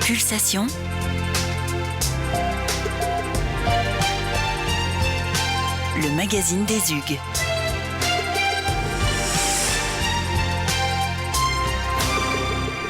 Pulsation. Le magazine des Hugues.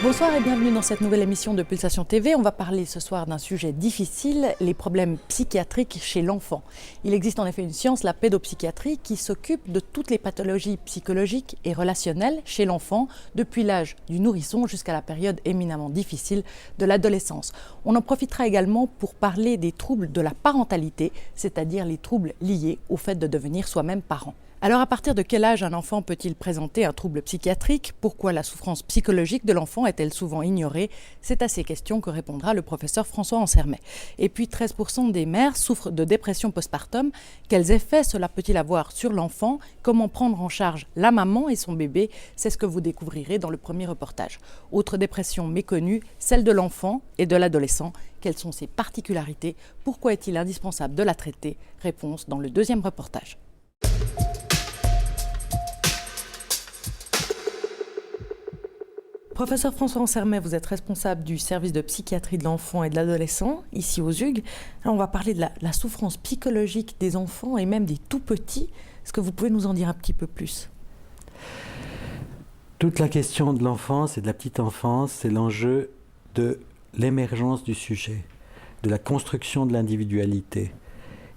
Bonsoir et bienvenue dans cette nouvelle émission de Pulsation TV. On va parler ce soir d'un sujet difficile, les problèmes psychiatriques chez l'enfant. Il existe en effet une science, la pédopsychiatrie, qui s'occupe de toutes les pathologies psychologiques et relationnelles chez l'enfant, depuis l'âge du nourrisson jusqu'à la période éminemment difficile de l'adolescence. On en profitera également pour parler des troubles de la parentalité, c'est-à-dire les troubles liés au fait de devenir soi-même parent. Alors à partir de quel âge un enfant peut-il présenter un trouble psychiatrique ? Pourquoi la souffrance psychologique de l'enfant est-elle souvent ignorée ? C'est à ces questions que répondra le professeur François Ansermet. Et puis 13% des mères souffrent de dépression postpartum. Quels effets cela peut-il avoir sur l'enfant ? Comment prendre en charge la maman et son bébé ? C'est ce que vous découvrirez dans le premier reportage. Autre dépression méconnue, celle de l'enfant et de l'adolescent. Quelles sont ses particularités ? Pourquoi est-il indispensable de la traiter ? Réponse dans le deuxième reportage. Professeur François Ansermet, vous êtes responsable du service de psychiatrie de l'enfant et de l'adolescent, ici aux Hugues. Alors on va parler de la souffrance psychologique des enfants et même des tout-petits. Est-ce que vous pouvez nous en dire un petit peu plus ? Toute la question de l'enfance et de la petite enfance, c'est l'enjeu de l'émergence du sujet, de la construction de l'individualité.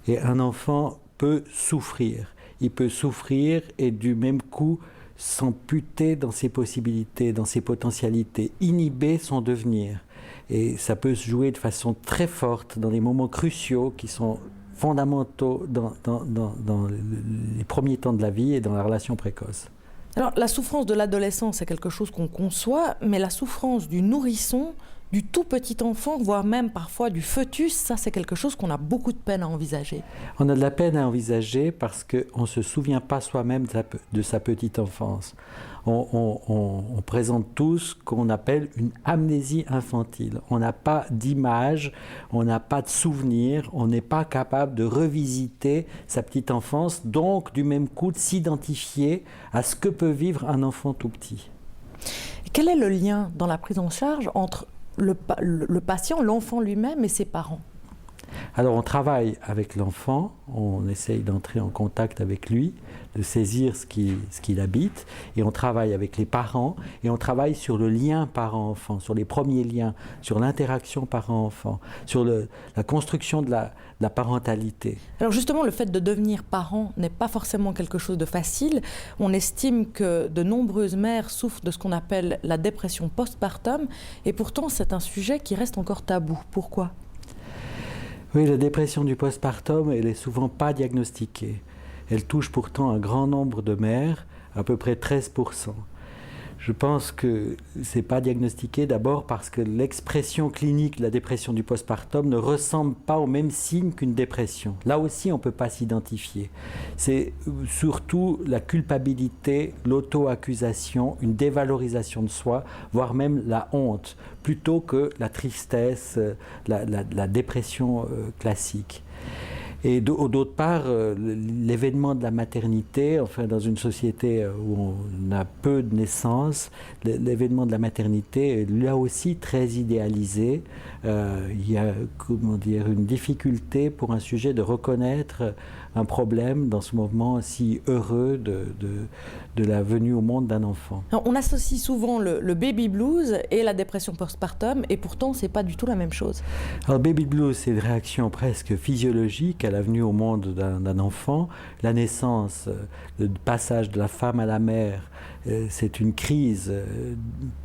Et un enfant peut souffrir. Il peut souffrir et du même coup s'amputer dans ses possibilités, dans ses potentialités, inhiber son devenir. Et ça peut se jouer de façon très forte dans des moments cruciaux qui sont fondamentaux dans les premiers temps de la vie et dans la relation précoce. Alors la souffrance de l'adolescent, c'est quelque chose qu'on conçoit, mais la souffrance du nourrisson, du tout petit enfant, voire même parfois du fœtus, ça c'est quelque chose qu'on a beaucoup de peine à envisager. On a de la peine à envisager parce qu'on ne se souvient pas soi-même de sa petite enfance. On présente tous ce qu'on appelle une amnésie infantile. On n'a pas d'image, on n'a pas de souvenir, on n'est pas capable de revisiter sa petite enfance, donc du même coup de s'identifier à ce que peut vivre un enfant tout petit. Quel est le lien dans la prise en charge entre le patient, l'enfant lui-même et ses parents ? Alors on travaille avec l'enfant, on essaye d'entrer en contact avec lui, de saisir ce qu'il habite, et on travaille avec les parents, et on travaille sur le lien parent-enfant, sur les premiers liens, sur l'interaction parent-enfant, sur la construction de la parentalité. Alors justement, le fait de devenir parent n'est pas forcément quelque chose de facile. On estime que de nombreuses mères souffrent de ce qu'on appelle la dépression postpartum, et pourtant c'est un sujet qui reste encore tabou. Pourquoi ? Oui, la dépression du postpartum, elle n'est souvent pas diagnostiquée. Elle touche pourtant un grand nombre de mères, à peu près 13%. Je pense que ce n'est pas diagnostiqué d'abord parce que l'expression clinique de la dépression du postpartum ne ressemble pas aux mêmes signes qu'une dépression. Là aussi, on ne peut pas s'identifier. C'est surtout la culpabilité, l'auto-accusation, une dévalorisation de soi, voire même la honte, plutôt que la tristesse, la dépression classique. Et d'autre part, l'événement de la maternité, enfin dans une société où on a peu de naissances, l'événement de la maternité est là aussi très idéalisé. Il y a une difficulté pour un sujet de reconnaître un problème dans ce moment si heureux de la venue au monde d'un enfant. Alors, on associe souvent le baby blues et la dépression postpartum, et pourtant ce n'est pas du tout la même chose. Alors baby blues, c'est une réaction presque physiologique à la venue au monde d'un enfant. La naissance, le passage de la femme à la mère, c'est une crise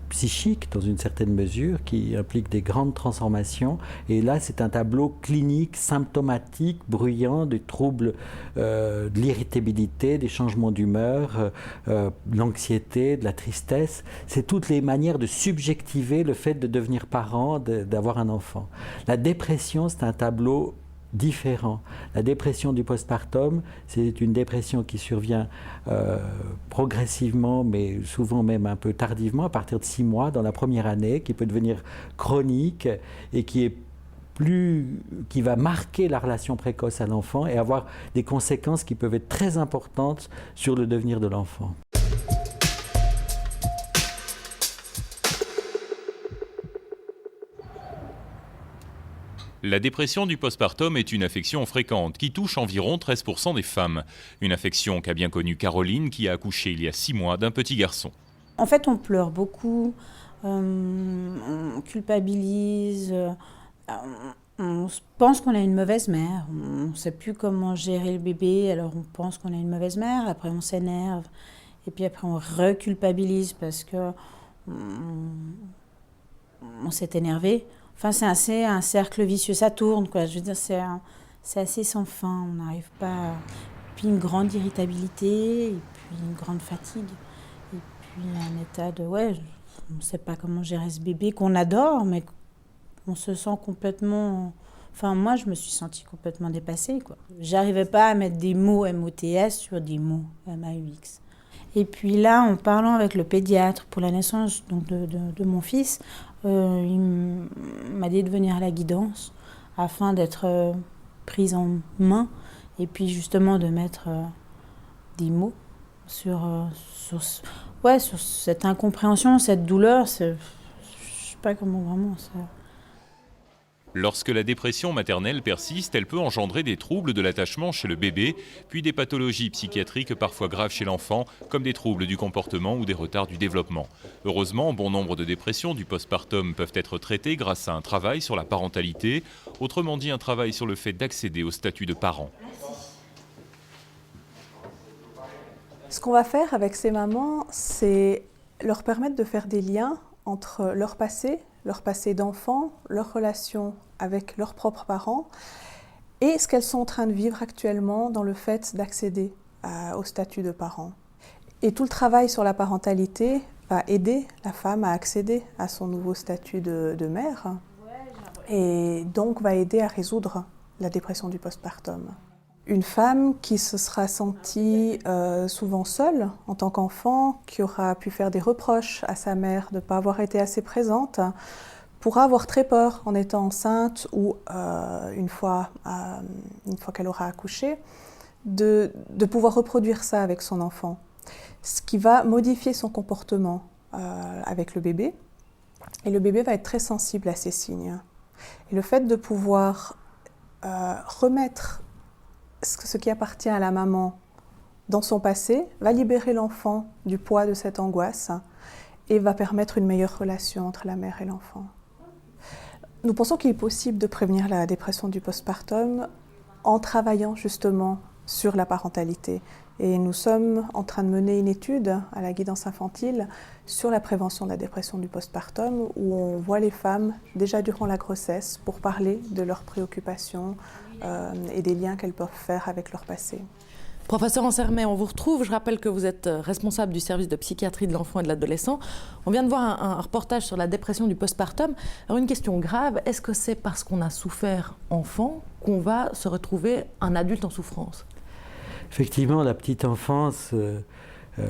psychique dans une certaine mesure qui implique des grandes transformations, et là c'est un tableau clinique, symptomatique, bruyant des troubles de l'irritabilité, des changements d'humeur, de l'anxiété, de la tristesse. C'est toutes les manières de subjectiver le fait de devenir parent, d'avoir un enfant. La dépression, c'est un tableau différent. La dépression du postpartum, c'est une dépression qui survient progressivement, mais souvent même un peu tardivement, à partir de 6 mois dans la première année, qui peut devenir chronique et qui va marquer la relation précoce à l'enfant et avoir des conséquences qui peuvent être très importantes sur le devenir de l'enfant. La dépression du postpartum est une affection fréquente qui touche environ 13% des femmes. Une affection qu'a bien connue Caroline qui a accouché il y a 6 mois d'un petit garçon. En fait, on pleure beaucoup, on culpabilise, on pense qu'on a une mauvaise mère, on ne sait plus comment gérer le bébé, alors on pense qu'on a une mauvaise mère, après on s'énerve, et puis après on reculpabilise parce que on s'est énervé. Enfin, c'est assez un cercle vicieux, ça tourne, quoi. Je veux dire, c'est assez sans fin, on n'arrive pas. Puis une grande irritabilité, et puis une grande fatigue, et puis un état de on ne sait pas comment gérer ce bébé qu'on adore, mais on se sent complètement. Enfin, moi, je me suis sentie complètement dépassée, quoi. J'arrivais pas à mettre des mots MOTS sur des mots MAUX. Et puis là, en parlant avec le pédiatre pour la naissance donc de mon fils, il m'a dit de venir à la guidance afin d'être prise en main et puis justement de mettre des mots sur cette incompréhension, cette douleur. Je ne sais pas comment vraiment ça... Lorsque la dépression maternelle persiste, elle peut engendrer des troubles de l'attachement chez le bébé, puis des pathologies psychiatriques parfois graves chez l'enfant, comme des troubles du comportement ou des retards du développement. Heureusement, bon nombre de dépressions du postpartum peuvent être traitées grâce à un travail sur la parentalité, autrement dit un travail sur le fait d'accéder au statut de parent. Ce qu'on va faire avec ces mamans, c'est leur permettre de faire des liens entre leur passé d'enfant, leur relation avec leurs propres parents et ce qu'elles sont en train de vivre actuellement dans le fait d'accéder au statut de parent. Et tout le travail sur la parentalité va aider la femme à accéder à son nouveau statut de mère et donc va aider à résoudre la dépression du postpartum. Une femme qui se sera sentie souvent seule en tant qu'enfant, qui aura pu faire des reproches à sa mère de ne pas avoir été assez présente, pourra avoir très peur en étant enceinte ou une fois qu'elle aura accouché, de pouvoir reproduire ça avec son enfant. Ce qui va modifier son comportement avec le bébé. Et le bébé va être très sensible à ces signes. Et le fait de pouvoir remettre ce qui appartient à la maman dans son passé va libérer l'enfant du poids de cette angoisse et va permettre une meilleure relation entre la mère et l'enfant. Nous pensons qu'il est possible de prévenir la dépression du postpartum en travaillant justement sur la parentalité. Et nous sommes en train de mener une étude à la guidance infantile sur la prévention de la dépression du postpartum où on voit les femmes déjà durant la grossesse pour parler de leurs préoccupations et des liens qu'elles peuvent faire avec leur passé. Professeur Ansermet, on vous retrouve. Je rappelle que vous êtes responsable du service de psychiatrie de l'enfant et de l'adolescent. On vient de voir un reportage sur la dépression du postpartum. Alors une question grave, est-ce que c'est parce qu'on a souffert enfant qu'on va se retrouver un adulte en souffrance ? Effectivement, la petite enfance,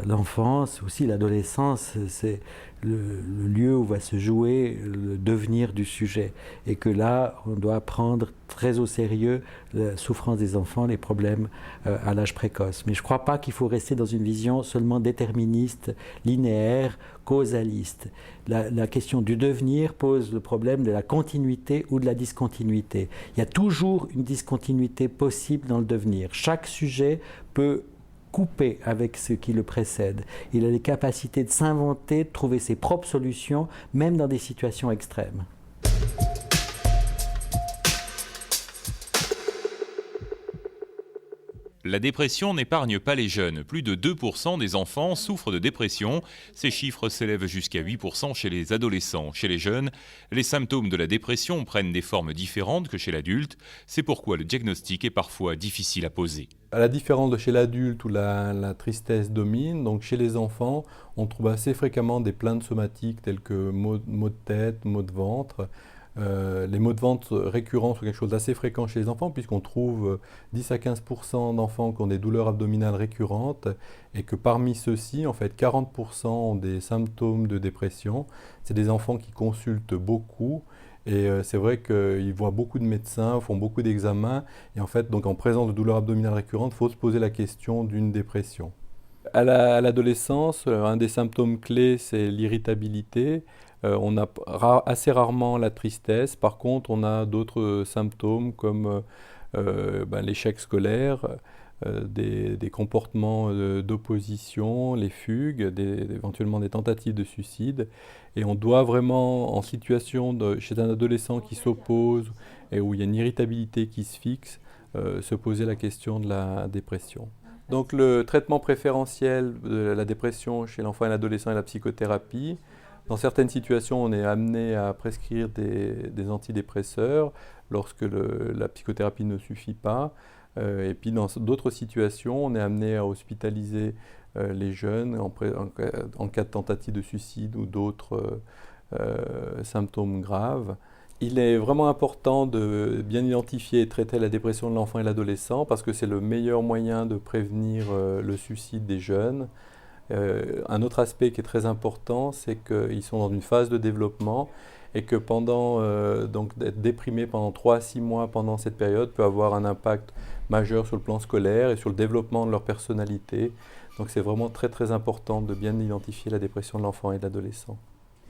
l'enfance, aussi l'adolescence, c'est le lieu où va se jouer le devenir du sujet. Et que là, on doit prendre très au sérieux la souffrance des enfants, les problèmes à l'âge précoce. Mais je ne crois pas qu'il faut rester dans une vision seulement déterministe, linéaire, causaliste. La question du devenir pose le problème de la continuité ou de la discontinuité. Il y a toujours une discontinuité possible dans le devenir. Chaque sujet peut couper avec ce qui le précède. Il a les capacités de s'inventer, de trouver ses propres solutions, même dans des situations extrêmes. La dépression n'épargne pas les jeunes. Plus de 2% des enfants souffrent de dépression. Ces chiffres s'élèvent jusqu'à 8% chez les adolescents. Chez les jeunes, les symptômes de la dépression prennent des formes différentes que chez l'adulte. C'est pourquoi le diagnostic est parfois difficile à poser. À la différence de chez l'adulte où la tristesse domine, donc chez les enfants, on trouve assez fréquemment des plaintes somatiques telles que maux de tête, maux de ventre. Les maux de ventre récurrents sont quelque chose d'assez fréquent chez les enfants puisqu'on trouve 10 à 15% d'enfants qui ont des douleurs abdominales récurrentes et que parmi ceux-ci, en fait, 40% ont des symptômes de dépression. C'est des enfants qui consultent beaucoup et c'est vrai qu'ils voient beaucoup de médecins, font beaucoup d'examens et en fait, donc en présence de douleurs abdominales récurrentes, il faut se poser la question d'une dépression. À l'adolescence, un des symptômes clés, c'est l'irritabilité. On a assez rarement la tristesse. Par contre, on a d'autres symptômes comme l'échec scolaire, des comportements d'opposition, les fugues, éventuellement des tentatives de suicide. Et on doit vraiment, en situation chez un adolescent qui s'oppose et où il y a une irritabilité qui se fixe, se poser la question de la dépression. Donc le traitement préférentiel de la dépression chez l'enfant et l'adolescent est la psychothérapie. Dans certaines situations, on est amené à prescrire des antidépresseurs lorsque la psychothérapie ne suffit pas. Et puis dans d'autres situations, on est amené à hospitaliser les jeunes en cas de tentative de suicide ou d'autres symptômes graves. Il est vraiment important de bien identifier et traiter la dépression de l'enfant et l'adolescent parce que c'est le meilleur moyen de prévenir le suicide des jeunes. Un autre aspect qui est très important, c'est qu'ils sont dans une phase de développement et que d'être déprimé pendant 3 à 6 mois pendant cette période peut avoir un impact majeur sur le plan scolaire et sur le développement de leur personnalité. Donc c'est vraiment très très important de bien identifier la dépression de l'enfant et de l'adolescent.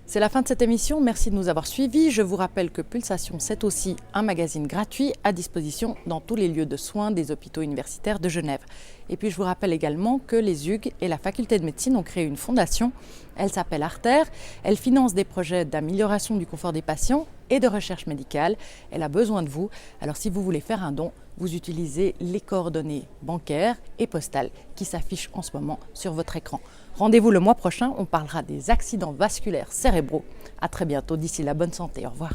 C'est la fin de cette émission, merci de nous avoir suivis. Je vous rappelle que Pulsation, c'est aussi un magazine gratuit à disposition dans tous les lieux de soins des hôpitaux universitaires de Genève. Et puis je vous rappelle également que les Hugues et la faculté de médecine ont créé une fondation. Elle s'appelle Artère, elle finance des projets d'amélioration du confort des patients et de recherche médicale. Elle a besoin de vous, alors si vous voulez faire un don, vous utilisez les coordonnées bancaires et postales qui s'affichent en ce moment sur votre écran. Rendez-vous le mois prochain, on parlera des accidents vasculaires cérébraux. À très bientôt, d'ici là, bonne santé, au revoir.